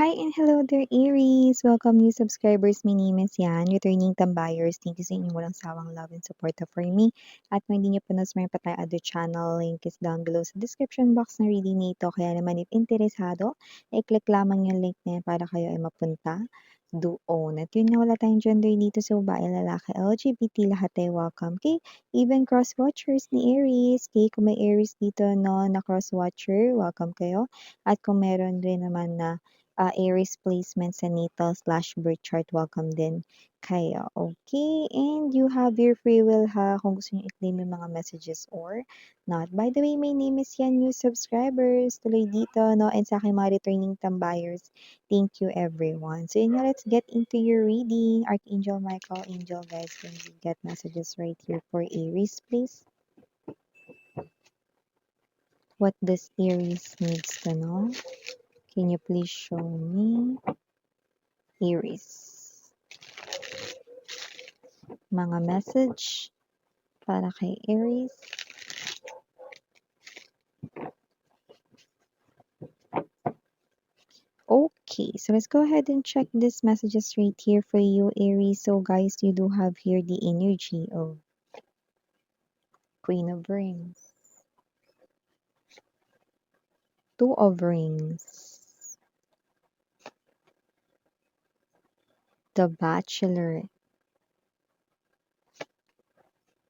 Hi and hello there, Aries! Welcome new subscribers. My name is Yan, returning tambayers. Thank you sa inyong walang sawang love and support for me. At kung hindi nyo pa nas pa tayo other channel, link is down below sa description box na reading nito. Kaya naman if interesado, i-click lamang yung link na yan para kayo ay mapunta doon. At yun nga, wala tayong gender dito sa babae, lalaki, LGBT, lahat ay welcome. Okay, even cross-watchers ni Aries. Okay, kung may Aries dito no, na cross-watcher, welcome kayo. At kung meron rin naman na Aries placement sa natal/birth chart, welcome din kayo. Okay, and you have your free will ha kung gusto niyo i-claim yung mga messages or not. By the way, my name is Yan, new subscribers. Tuloy dito, no? And sa aking mga returning tambayers, thank you everyone. So yun nga, let's get into your reading. Archangel Michael, Angel, guys, can we get messages right here for Aries, please? What does Aries needs to know? Can you please show me? Aries. Mga message para kay Aries. Okay, so let's go ahead and check these messages right here for you, Aries. So guys, you do have here the energy of Queen of Rings, Two of Rings, The Bachelor,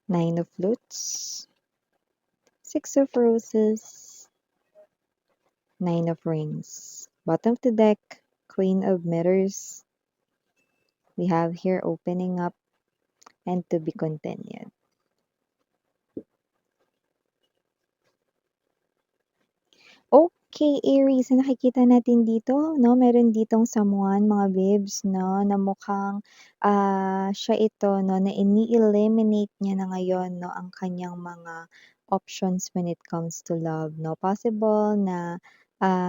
Nine of Flutes, Six of Roses, Nine of Rings. Bottom of the deck, Queen of Mirrors. We have here opening up and to be continued. Okay, Aries, na nakikita natin dito, no, meron ditong someone, mga babes, no, na mukhang siya ito, no, na ini-eliminate niya na ngayon, no, ang kanyang mga options when it comes to love, no. Possible na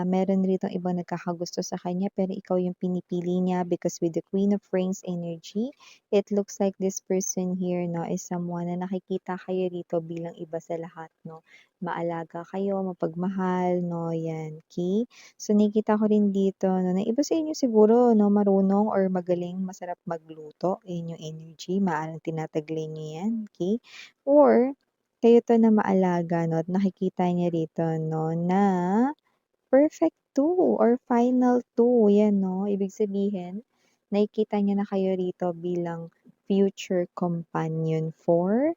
meron rito ibang nagkakagusto sa kanya pero ikaw yung pinipili niya because with the Queen of Rings energy, it looks like this person here, no, is someone na nakikita kayo rito bilang iba sa lahat, no. Maalaga kayo, mapagmahal, no, yan, okay? So, nakikita ko rin dito, no, na iba sa inyo siguro, no, marunong or magaling, masarap magluto, yun yung energy, maaaring tinataglay niyo yan, okay? Or, kayo to na maalaga, no, at nakikita niya rito, no, na perfect 2 or final 2, yan, no? Ibig sabihin, nakikita niya na kayo rito bilang future companion for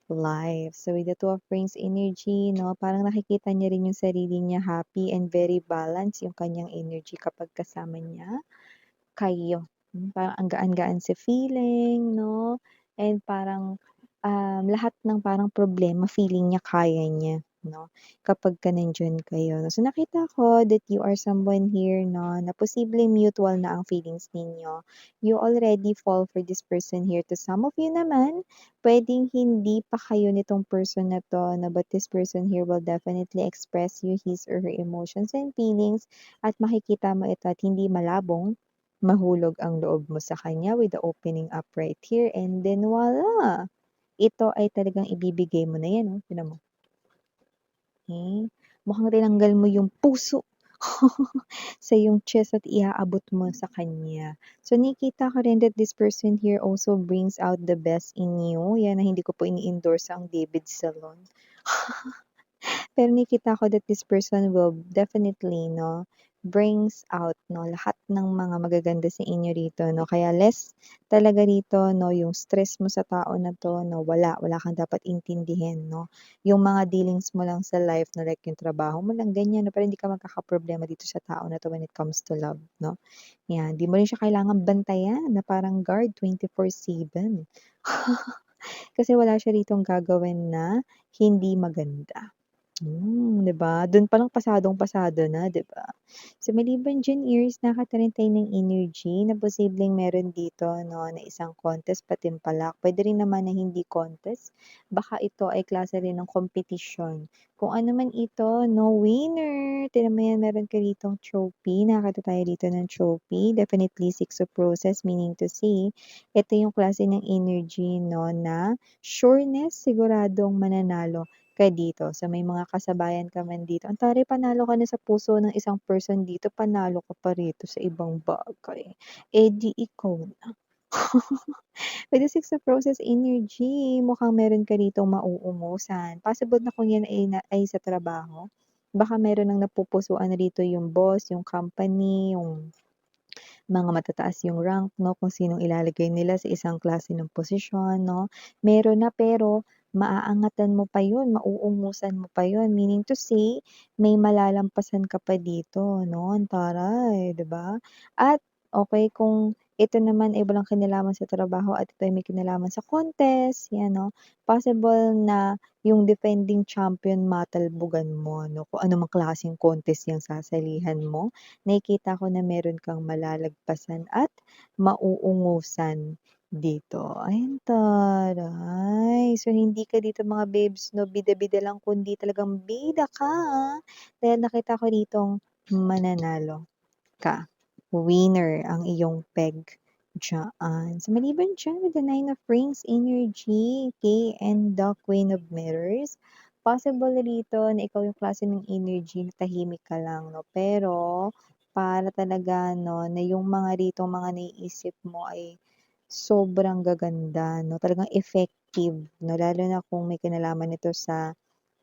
life. So, with the Two of Rings energy, no, parang nakikita niya rin yung sarili niya happy and very balanced yung kanyang energy kapag kasama niya kayo. Parang ang gaan-gaan sa feeling, no? And parang lahat ng parang problema, feeling niya kaya niya, no? Kapag ka nandiyan kayo. So, nakita ko that you are someone here, no, na posibleng mutual na ang feelings ninyo. You already fall for this person here. To some of you naman, pwedeng hindi pa kayo nitong person na to, no, but this person here will definitely express you his or her emotions and feelings at makikita mo ito at hindi malabong mahulog ang loob mo sa kanya with the opening up right here and then voila! Ito ay talagang ibibigay mo na yan, oh, tignan mo. Okay? Mukhang tinanggal mo yung puso sa yung chest at iaabot mo sa kanya. So, nakikita ko rin that this person here also brings out the best in you. Yan na hindi ko po ini-endorse ang David Salon. Pero nakikita ko that this person will definitely, no, brings out, no, lahat ng mga magaganda sa inyo rito, no. Kaya less talaga rito, no, yung stress mo sa tao na to, no, wala kang dapat intindihin, no. Yung mga dealings mo lang sa life, no, like yung trabaho mo lang, ganyan, no, pero hindi ka magkakaproblema dito sa tao na to when it comes to love, no. Yan, di mo rin siya kailangan bantayan na parang guard 24/7. Kasi wala siya ritong gagawin na hindi maganda. 'Di ba? Dun palang pasadong-pasado na, 'di ba? So, maliban diyan, Aries, nakakita rin tayo ng energy na posibleng meron dito, no, na isang contest patimpalak. Puwede rin naman na hindi contest, baka ito ay klase rin ng kompetisyon. Kung ano man ito, no, winner! Tignan mo yan, meron ka ditong trophy, nakakita tayo dito ng trophy. Definitely Six of Roses, meaning to say, ito yung klase ng energy, no, na sureness, siguradong mananalo ka dito, sa may mga kasabayan ka man dito, ang taray panalo ka na sa puso ng isang person dito, panalo ka pa rito sa ibang bagay. Eh, di ikaw na. With the Six of Roses energy, mukhang meron ka ditong mauungusan. Possible na kung yan ay sa trabaho, baka meron ng napupusuan rito yung boss, yung company, yung mga matataas yung rank 'no, kung sinong ilalagay nila sa isang klase ng posisyon 'no. Meron na pero maaangatan mo pa yun, mauungusan mo pa yun. Meaning to say, may malalampasan ka pa dito 'no, ang taray, 'di ba? At okey kung ito naman ay walang kinalaman sa trabaho at ito ay may kinalaman sa contest, 'yan 'no, possible na yung defending champion matalbogan mo 'no, kung anumang klaseng contest yang sasalihan mo. Nakikita ko na meron kang malalagpasan at mauungusan dito. Ay, ang taray. So, hindi ka dito mga babes 'no, bida-bida lang kundi talagang bida ka, dahil nakita ko ditong mananalo ka. Winner ang iyong peg diyaan. So, maliban diyan with the Nine of Rings energy, okay, and the Queen of Mirrors, possible rito na ikaw yung klase ng energy na tahimik ka lang 'no, pero para talaga 'no, na yung mga ritong mga naiisip mo ay sobrang gaganda 'no, talagang effective 'no, lalo na kung may kinalaman ito sa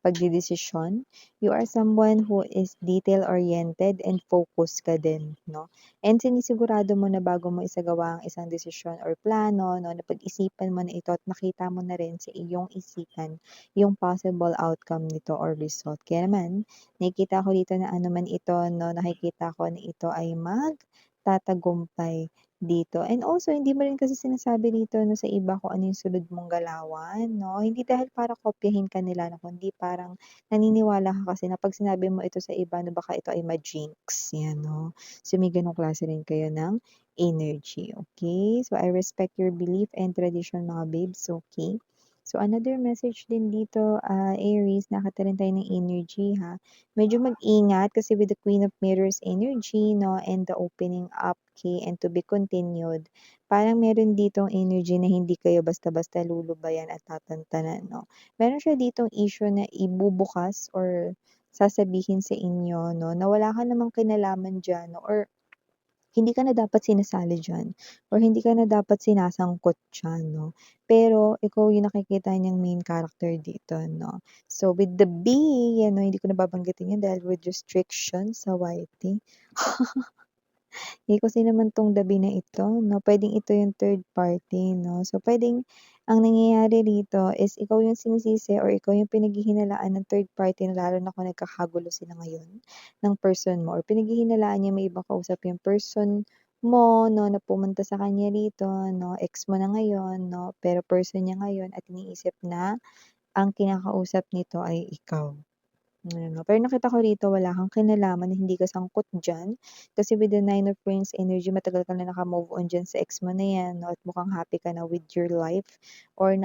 pagdedesisyon. You are someone who is detail-oriented and focus ka din 'no, and sinisigurado mo na bago mo isagawa ang isang desisyon or plano 'no, napag-isipan mo na ito at nakita mo na rin sa iyong isipan yung possible outcome nito or result. Kaya naman nakikita ko dito na ano man ito 'no, nakikita ko na ito ay magtatagumpay dito. And also hindi mo rin kasi sinasabi dito 'no sa iba kung ano yung sunod mong galawan 'no, hindi dahil para kopyahin ka nila 'no, kundi parang naniniwala ka kasi na 'pag sinabi mo ito sa iba 'no, baka ito ay ma-jinx, 'yan 'no. So may gano'ng klase rin kayo ng energy, okay. So I respect your belief and tradition mga babes, okay. So another message din dito, Aries, nakita rin tayo ng energy ha. Medyo mag-ingat kasi with the Queen of Mirrors energy 'no, and the opening up key and to be continued, parang meron ditong energy na hindi kayo basta-basta lulubayan at tatantanan 'no. Meron siya ditong issue na ibubukas or sasabihin sa inyo 'no, na wala ka namang kinalaman diyan 'no, or hindi ka na dapat sinasali diyan or hindi ka na dapat sinasangkot diyan 'no. Pero ikaw yung nakikita niyang main character dito 'no. So with the B, 'yan 'no, hindi ko na babanggitin 'yan dahil with restrictions sa YT. Eh, kung sino naman 'tong dabi na ito 'no, puwedeng ito yung third party 'no. So, puwedeng ang nangyayari rito is ikaw yung sinisisi or ikaw yung pinaghihinalaan ng third party na lalo na kung nagkakagulo sila ngayon ng person mo or pinaghihinalaan niya may ibang kausap yung person mo 'no, na pumunta sa kanya rito 'no, ex mo na ngayon 'no, pero person niya ngayon at iniisip na ang kinakausap nito ay ikaw. Ano, pero nakita ko rito wala kang kinalaman, hindi ka sangkot diyan. Kasi with the Nine of Wands energy matagal ka na naka-move on diyan sa ex mo na 'yan 'no, at mukhang happy ka na with your life or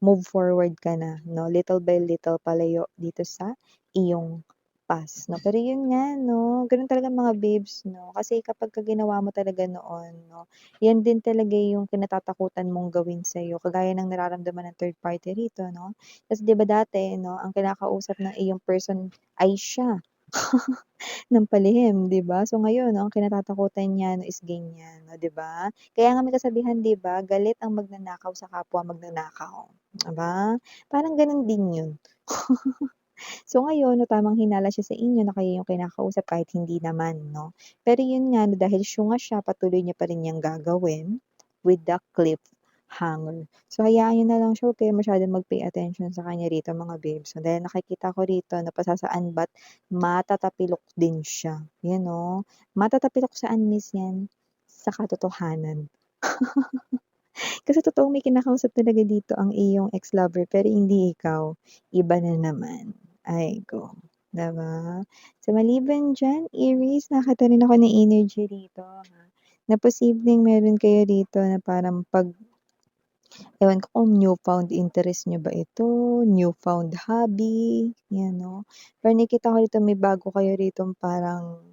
move forward ka na 'no, little by little palayo dito sa iyong past 'no. Pero yun nga 'no, gano'n talaga mga babes 'no, kasi kapagka ginawa mo talaga noon 'no, yan din talaga yung kinatatakutan mong gawin sa'yo kagaya ng nararamdaman ng third party rito 'no. Kasi 'di ba dati 'no, ang kinakausap ng iyong person ay siya ng palihim, 'di ba? So ngayon ang kinatatakutan niya 'no is ganyan, oh, 'di ba? Kaya nga may kasabihan 'di ba, galit ang magnanakaw sa kapwa magnanakaw, 'di ba? Parang gano'n din 'yun. So ngayon 'no, tamang-hinala siya sa inyo na kayo yung kinakausap kahit hindi naman 'no. Pero yun nga 'no, dahil syunga siya patuloy niya pa rin yang gagawin with the cliffhanger. So hayaan niyo na lang siya, huwag kayo masyadong mag-pay attention sa kanya rito mga babes. So dahil nakikita ko rito na pasasaan ba't matatapilok din siya, 'yan oh. Matatapilok saan miss 'yan? Sa katotohanan. Kasi totoong may kinakausap talaga dito ang iyong ex-lover pero hindi ikaw, iba na naman. Ay ko, 'di ba? So maliban diyan, Aries, nakakita rin ako ng energy rito ha, na posibleng meron kayo rito na parang ewan ko kung newfound interest niyo ba ito, newfound hobby, 'yan 'no. Pero nakikita ko rito may bago kayo ritong parang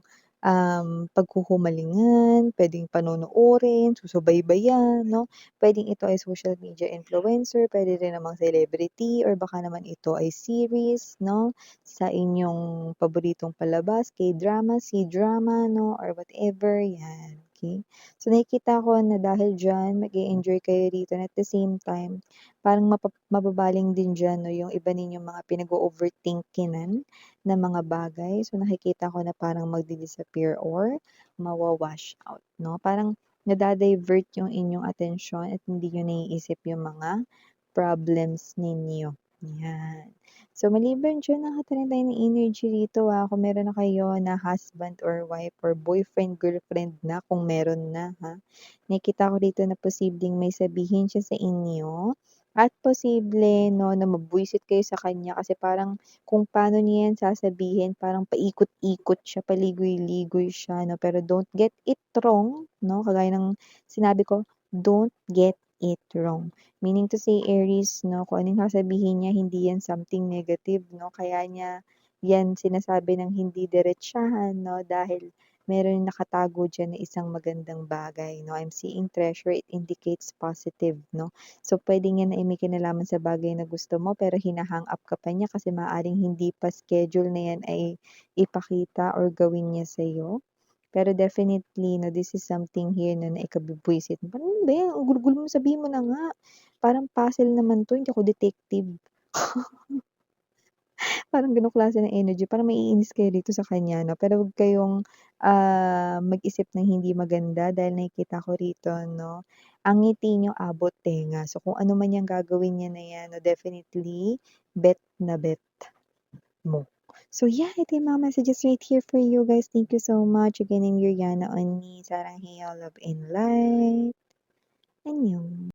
paghuhumalingan, puwedeng panonoorin, susubaybayan 'no. Puwedeng ito ay social media influencer, puwede rin namang celebrity or baka naman ito ay series 'no, sa inyong paboritong palabas, K-drama, C-drama 'no, or whatever, 'yan, okey. So, nakikita ko na dahil diyan mag-e-enjoy kayo rito and at the same time, parang mababaling din diyan 'no, yung iba ninyong mga pinag-o-overthinking-nan na mga bagay. So, nakikita ko na parang magdi-disappear or mawa-wash out 'no. Parang nada-divert yung inyong atensyon at hindi niyo naiisip yung mga problems ninyo, 'yan. So, maliban diyan nakatanim tayo ng energy rito, kung meron na kayo na husband or wife or boyfriend, girlfriend na kung meron na, nakikita ko dito na posibleng may sabihin siya sa inyo at posible 'no, na mabwisit kayo sa kanya kasi parang kung paano niya 'yan sasabihin parang paikot-ikot siya, paligoy-ligoy siya 'no, pero don't get it wrong 'no, kagaya ng sinabi ko, don't get it wrong. Meaning to say Aries 'no, kung ano yung sasabihin niya hindi 'yan something negative 'no, kaya niya 'yan sinasabi ng hindi diretsahan 'no, dahil meron nakatago diyan na isang magandang bagay 'no. I'm seeing treasure, it indicates positive 'no. So, puwedeng 'yan ay may kinalaman sa bagay na gusto mo pero hina-hang up ka pa niya kasi maaaring hindi pa schedule na 'yan ay ipakita or gawin niya sa'yo. Pero definitely 'no, this is something here 'no, na ikabubwisit mo. "Ano ba 'yan, ang gulo-gulo mo, sabihin mo na nga. Parang puzzle naman 'to, hindi ako detective." Parang gano'ng klase ng energy, parang maiinis kayo dito sa kanya 'no, pero huwag kayong, mag-isip ng hindi maganda dahil nakikita ko rito 'no, ang ngiti niyo abot tenga. So, kung ano man 'yang gagawin niya na 'yan 'no, definitely bet na bet mo. So, yeah, ito yung mga messages right here for you guys. Thank you so much. Again, I'm Yuriana Onni, Sarang Heyo, Love and Light. Annyeong.